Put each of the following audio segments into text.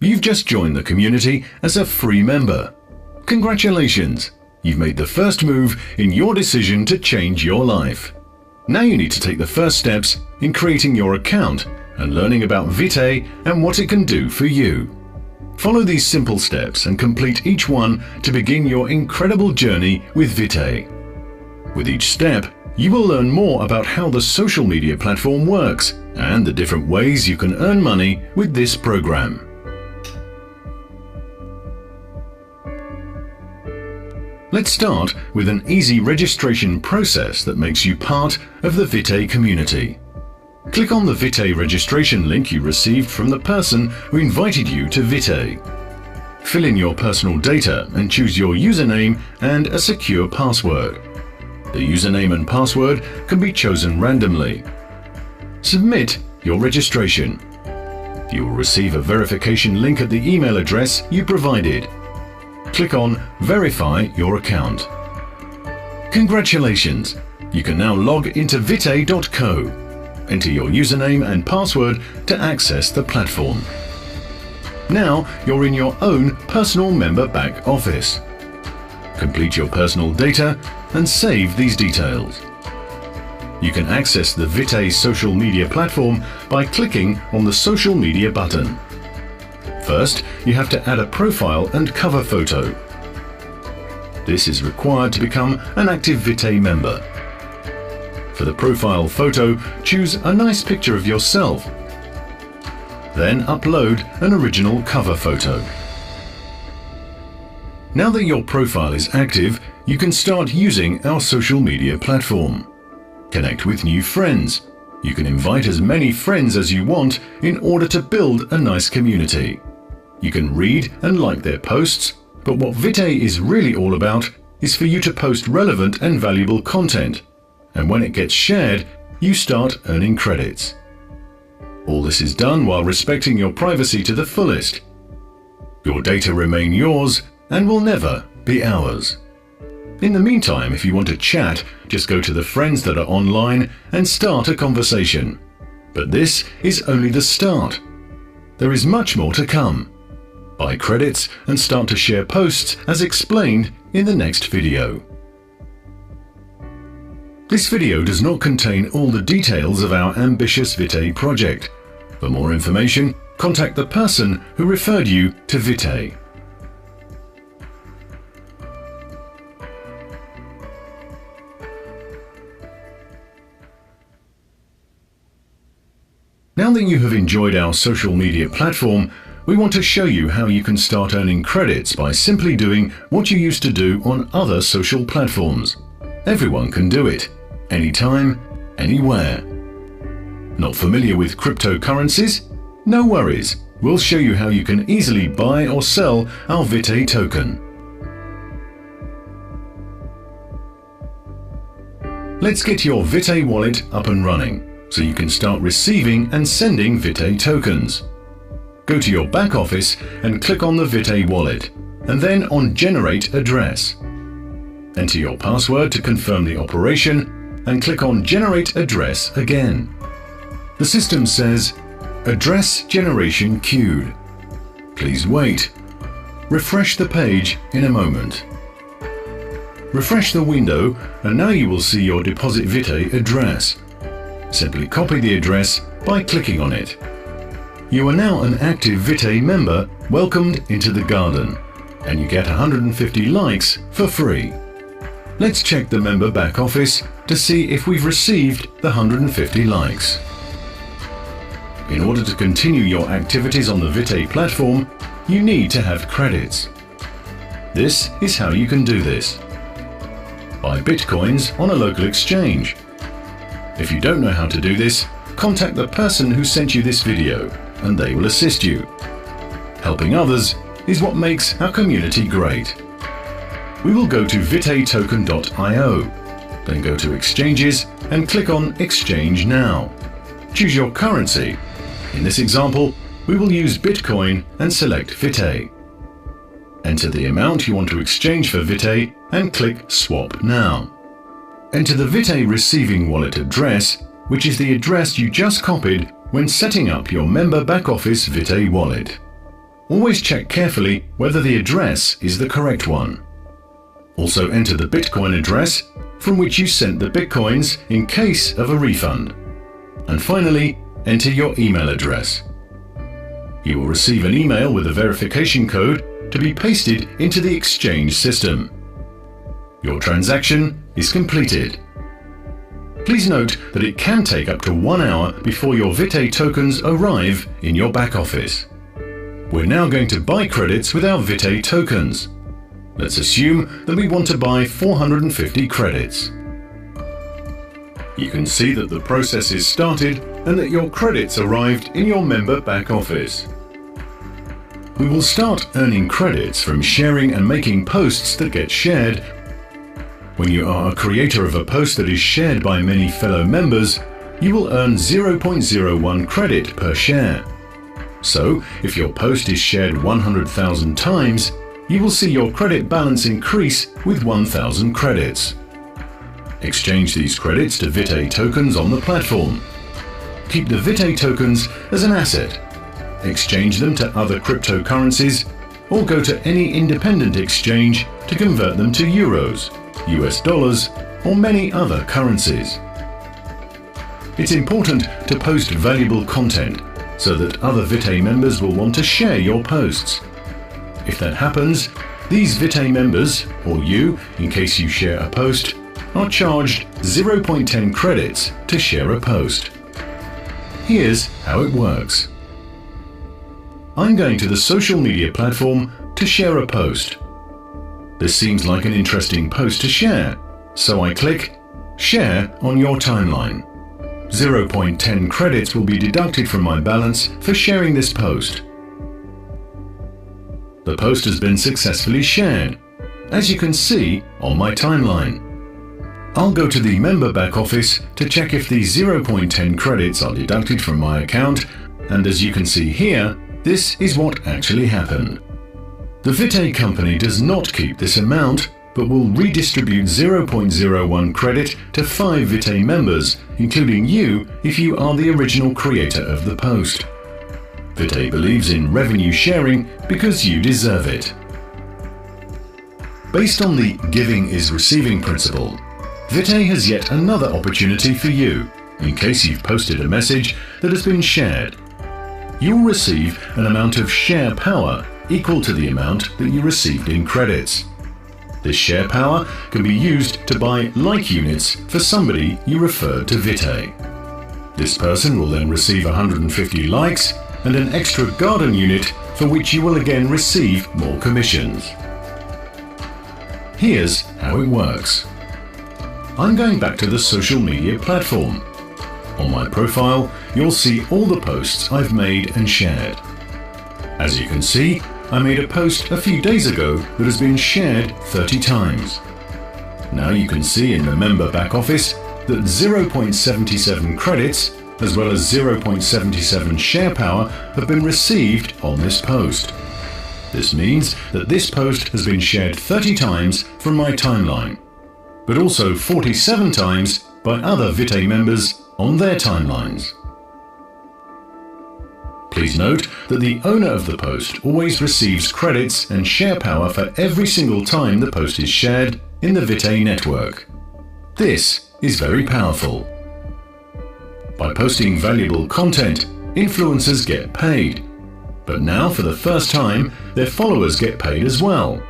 You've just joined the community as a free member. Congratulations! You've made the first move in your decision to change your life. Now you need to take the first steps in creating your account and learning about Vitae and what it can do for you. Follow these simple steps and complete each one to begin your incredible journey with Vitae. With each step, you will learn more about how the social media platform works and the different ways you can earn money with this program. Let's start with an easy registration process that makes you part of the Vitae community. Click on the Vitae registration link you received from the person who invited you to Vitae. Fill in your personal data and choose your username and a secure password. The username and password can be chosen randomly. Submit your registration. You will receive a verification link at the email address you provided. Click on Verify your account. Congratulations! You can now log into vitae.co. Enter your username and password to access the platform. Now you're in your own personal member back office. Complete your personal data and save these details. You can access the Vitae social media platform by clicking on the social media button. First, you have to add a profile and cover photo. This is required to become an active Vitae member. For the profile photo, choose a nice picture of yourself. Then upload an original cover photo. Now that your profile is active, you can start using our social media platform. Connect with new friends. You can invite as many friends as you want in order to build a nice community. You can read and like their posts, but what Vitae is really all about is for you to post relevant and valuable content. And when it gets shared, you start earning credits. All this is done while respecting your privacy to the fullest. Your data remain yours and will never be ours. In the meantime, if you want to chat, just go to the friends that are online and start a conversation. But this is only the start. There is much more to come. Buy credits and start to share posts as explained in the next video. This video does not contain all the details of our ambitious Vitae project. For more information, contact the person who referred you to Vitae. Now that you have enjoyed our social media platform, we want to show you how you can start earning credits by simply doing what you used to do on other social platforms. Everyone can do it, anytime, anywhere. Not familiar with cryptocurrencies? No worries, we'll show you how you can easily buy or sell our Vitae token. Let's get your Vitae wallet up and running, so you can start receiving and sending Vitae tokens. Go to your back office and click on the Vitae wallet, and then on Generate Address. Enter your password to confirm the operation, and click on Generate Address again. The system says, Address generation queued. Please wait. Refresh the page in a moment. Refresh the window, and now you will see your Deposit Vitae address. Simply copy the address by clicking on it. You are now an active Vitae member welcomed into the garden, and you get 150 likes for free. Let's check the member back office to see if we've received the 150 likes. In order to continue your activities on the Vitae platform, you need to have credits. This is how you can do this. Buy bitcoins on a local exchange. If you don't know how to do this, contact the person who sent you this video and they will assist you. Helping others is what makes our community great. We will go to vitaetoken.io, then go to Exchanges and click on Exchange Now. Choose your currency. In this example, we will use Bitcoin and select Vitae. Enter the amount you want to exchange for Vitae and click Swap Now. Enter the Vitae receiving wallet address, which is the address you just copied when setting up your member back office Vitae wallet. always check carefully whether the address is the correct one. Also enter the Bitcoin address from which you sent the Bitcoins in case of a refund. And finally, enter your email address. You will receive an email with a verification code to be pasted into the exchange system. Your transaction is completed. Please note that it can take up to 1 hour before your Vitae tokens arrive in your back office. We're now going to buy credits with our Vitae tokens. Let's assume that we want to buy 450 credits. You can see that the process is started and that your credits arrived in your member back office. We will start earning credits from sharing and making posts that get shared. When you are a creator of a post that is shared by many fellow members, you will earn 0.01 credit per share. So, if your post is shared 100,000 times, you will see your credit balance increase with 1,000 credits. Exchange these credits to Vitae tokens on the platform. Keep the Vitae tokens as an asset. Exchange them to other cryptocurrencies, or go to any independent exchange to convert them to euros, US dollars, or many other currencies. It's important to post valuable content so that other Vitae members will want to share your posts. If that happens, these Vitae members, or you, in case you share a post, are charged 0.10 credits to share a post. Here's how it works. I'm going to the social media platform to share a post. This seems like an interesting post to share, so I click Share on your timeline. 0.10 credits will be deducted from my balance for sharing this post. The post has been successfully shared, as you can see on my timeline. I'll go to the member back office to check if the 0.10 credits are deducted from my account, and as you can see here, this is what actually happened. The Vitae company does not keep this amount, but will redistribute 0.01 credit to 5 Vitae members, including you if you are the original creator of the post. Vitae believes in revenue sharing because you deserve it. Based on the giving is receiving principle, Vitae has yet another opportunity for you, in case you've posted a message that has been shared. You'll receive an amount of share power equal to the amount that you received in credits. This share power can be used to buy like units for somebody you referred to Vitae. This person will then receive 150 likes and an extra garden unit for which you will again receive more commissions. Here's how it works. I'm going back to the social media platform. On my profile, you'll see all the posts I've made and shared. As you can see, I made a post a few days ago that has been shared 30 times. Now you can see in the member back office that 0.77 credits as well as 0.77 share power have been received on this post. This means that this post has been shared 30 times from my timeline, but also 47 times by other Vitae members on their timelines. Please note that the owner of the post always receives credits and share power for every single time the post is shared in the Vitae network. This is very powerful. By posting valuable content, influencers get paid. But now, for the first time, their followers get paid as well.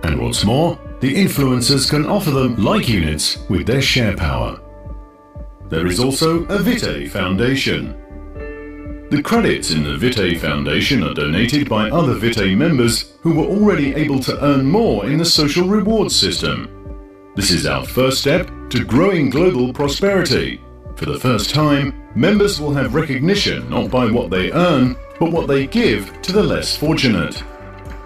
And what's more, the influencers can offer them like units with their share power. There is also a Vitae Foundation. The credits in the Vitae Foundation are donated by other Vitae members who were already able to earn more in the social rewards system. This is our first step to growing global prosperity. For the first time, members will have recognition not by what they earn, but what they give to the less fortunate.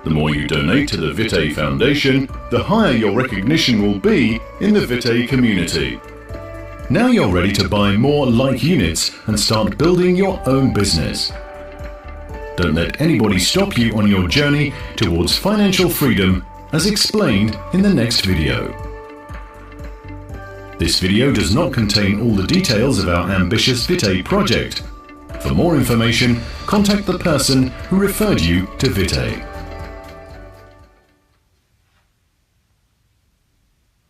The more you donate to the Vitae Foundation, the higher your recognition will be in the Vitae community. Now you're ready to buy more like units and start building your own business. Don't let anybody stop you on your journey towards financial freedom, as explained in the next video. This video does not contain all the details of our ambitious Vitae project. For more information, contact the person who referred you to Vitae.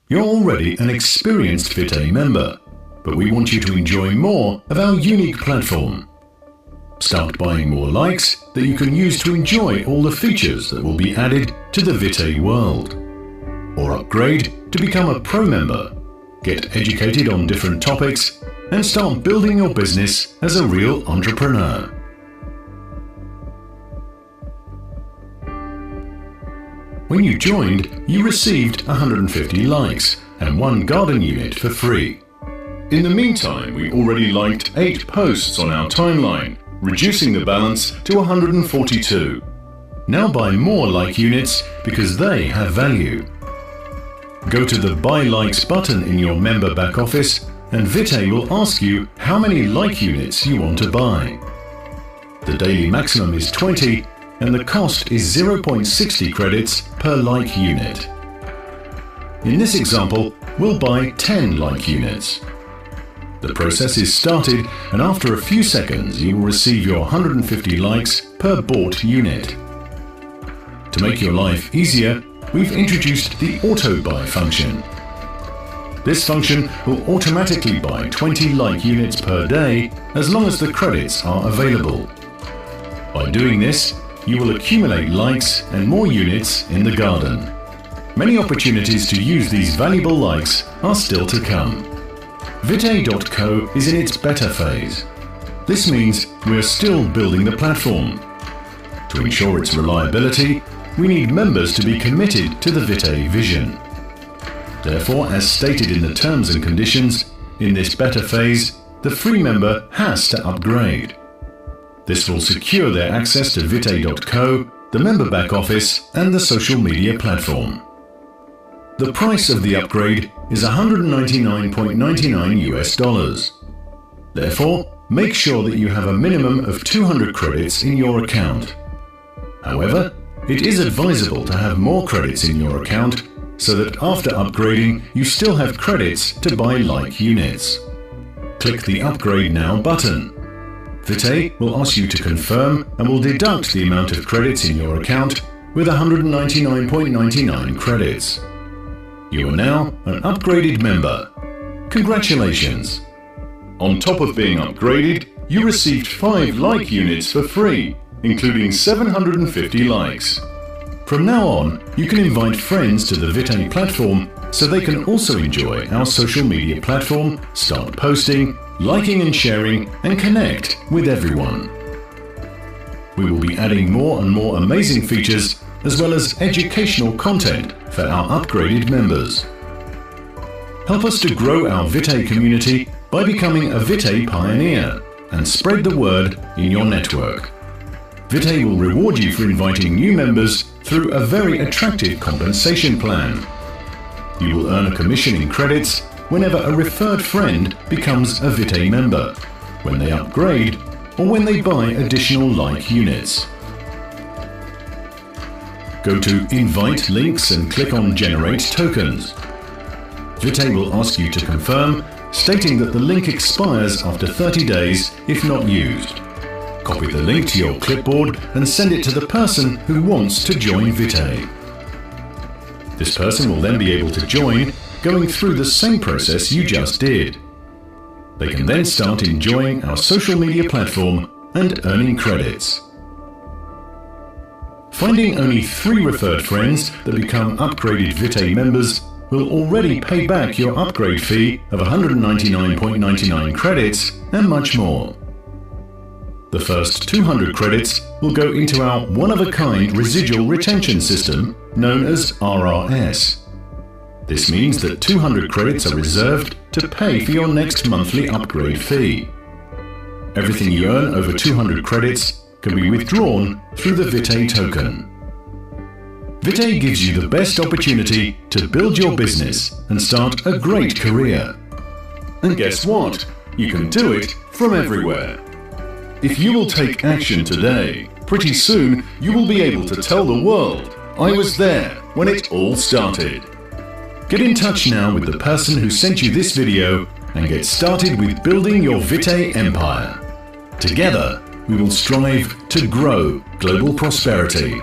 You're already an experienced Vitae member, but we want you to enjoy more of our unique platform. Start buying more likes that you can use to enjoy all the features that will be added to the Vitae world. Or upgrade to become a pro member, get educated on different topics, and start building your business as a real entrepreneur. When you joined, you received 150 likes and 1 garden unit for free. In the meantime, we already liked 8 posts on our timeline, reducing the balance to 142. Now buy more like units because they have value. Go to the Buy Likes button in your member back office and Vitae will ask you how many like units you want to buy. The daily maximum is 20 and the cost is 0.60 credits per like unit. In this example, we'll buy 10 like units. The process is started and after a few seconds you will receive your 150 likes per bought unit. To make your life easier, we've introduced the auto buy function. This function will automatically buy 20 like units per day as long as the credits are available. By doing this, you will accumulate likes and more units in the garden. Many opportunities to use these valuable likes are still to come. Vitae.co is in its beta phase. This means we are still building the platform. To ensure its reliability, we need members to be committed to the Vitae vision. Therefore, as stated in the terms and conditions, in this beta phase, the free member has to upgrade. This will secure their access to Vitae.co, the member back office, and the social media platform. The price of the upgrade is $199.99 US. Therefore, make sure that you have a minimum of 200 credits in your account. However, it is advisable to have more credits in your account so that after upgrading you still have credits to buy like units. Click the Upgrade Now button. Vitae will ask you to confirm and will deduct the amount of credits in your account with 199.99 credits. You are now an upgraded member. Congratulations! On top of being upgraded, you received 5 like units for free, including 750 likes. From now on, you can invite friends to the Vitae platform so they can also enjoy our social media platform, start posting, liking and sharing, and connect with everyone. We will be adding more and more amazing features as well as educational content for our upgraded members. Help us to grow our Vitae community by becoming a Vitae pioneer and spread the word in your network. Vitae will reward you for inviting new members through a very attractive compensation plan. You will earn a commission in credits whenever a referred friend becomes a Vitae member, when they upgrade, or when they buy additional like units. Go to Invite Links and click on Generate Tokens. Vitae will ask you to confirm, stating that the link expires after 30 days if not used. Copy the link to your clipboard and send it to the person who wants to join Vitae. This person will then be able to join, going through the same process you just did. They can then start enjoying our social media platform and earning credits. Finding only 3 referred friends that become upgraded Vitae members will already pay back your upgrade fee of 199.99 credits and much more. The first 200 credits will go into our one-of-a-kind residual retention system known as RRS. This means that 200 credits are reserved to pay for your next monthly upgrade fee. Everything you earn over 200 credits can be withdrawn through the Vitae token. Vitae gives you the best opportunity to build your business and start a great career. And guess what? You can do it from everywhere. If you will take action today, pretty soon you will be able to tell the world, I was there when it all started. Get in touch now with the person who sent you this video and get started with building your Vitae empire. Together, we will strive to grow global prosperity.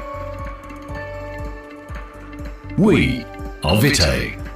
We are Vitae.